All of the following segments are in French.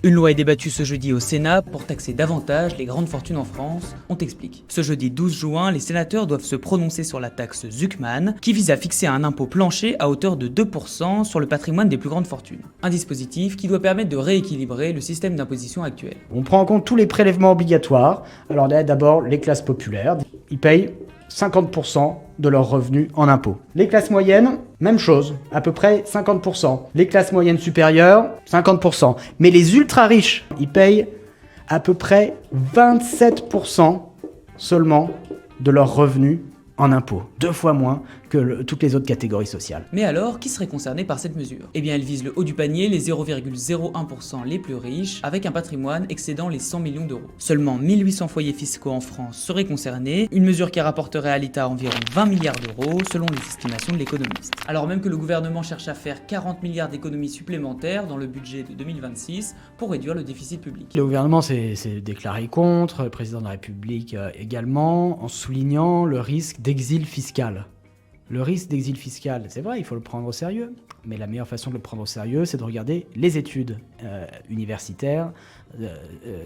Une loi est débattue ce jeudi au Sénat pour taxer davantage les grandes fortunes en France. On t'explique. Ce jeudi 12 juin, les sénateurs doivent se prononcer sur la taxe Zuckman, qui vise à fixer un impôt plancher à hauteur de 2% sur le patrimoine des plus grandes fortunes. Un dispositif qui doit permettre de rééquilibrer le système d'imposition actuel. On prend en compte tous les prélèvements obligatoires. Alors d'abord, les classes populaires, ils payent 50% de leurs revenus en impôts. Les classes moyennes, même chose, à peu près 50%. Les classes moyennes supérieures, 50%. Mais les ultra riches, ils payent à peu près 27% seulement de leurs revenus en impôts. 2 fois moins que toutes les autres catégories sociales. Mais alors, qui serait concerné par cette mesure? Eh bien, elle vise le haut du panier, les 0,01% les plus riches, avec un patrimoine excédant les 100 millions d'euros. Seulement 1800 foyers fiscaux en France seraient concernés, une mesure qui rapporterait à l'État environ 20 milliards d'euros, selon les estimations de l'économiste. Alors même que le gouvernement cherche à faire 40 milliards d'économies supplémentaires dans le budget de 2026 pour réduire le déficit public. Le gouvernement s'est déclaré contre, le président de la République également, en soulignant le risque d'exil fiscal. Le risque d'exil fiscal, c'est vrai, il faut le prendre au sérieux, mais la meilleure façon de le prendre au sérieux, c'est de regarder les études universitaires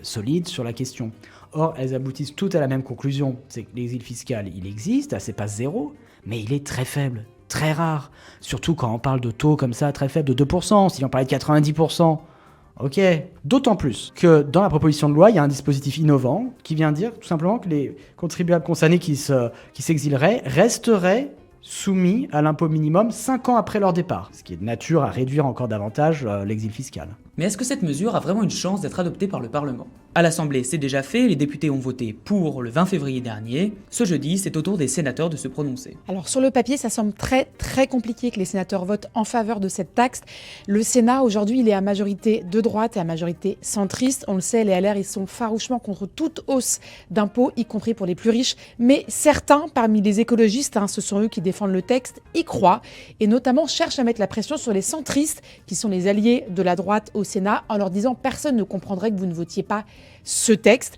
solides sur la question. Or, elles aboutissent toutes à la même conclusion, c'est que l'exil fiscal, il existe, c'est pas zéro, mais il est très faible, très rare. Surtout quand on parle de taux comme ça, très faible, de 2%, si on parlait de 90%. Ok, d'autant plus que dans la proposition de loi, il y a un dispositif innovant qui vient dire tout simplement que les contribuables concernés qui s'exileraient resteraient soumis à l'impôt minimum 5 ans après leur départ, ce qui est de nature à réduire encore davantage l'exil fiscal. Mais est-ce que cette mesure a vraiment une chance d'être adoptée par le Parlement? À l'Assemblée, c'est déjà fait, les députés ont voté pour le 20 février dernier. Ce jeudi, c'est au tour des sénateurs de se prononcer. Alors sur le papier, ça semble très compliqué que les sénateurs votent en faveur de cette taxe. Le Sénat, aujourd'hui, il est à majorité de droite et à majorité centriste. On le sait, les LR, ils sont farouchement contre toute hausse d'impôts, y compris pour les plus riches. Mais certains, parmi les écologistes, ce sont eux qui défendent le texte, y croient et notamment cherchent à mettre la pression sur les centristes, qui sont les alliés de la droite au Sénat, en leur disant « personne ne comprendrait que vous ne votiez pas ce texte ».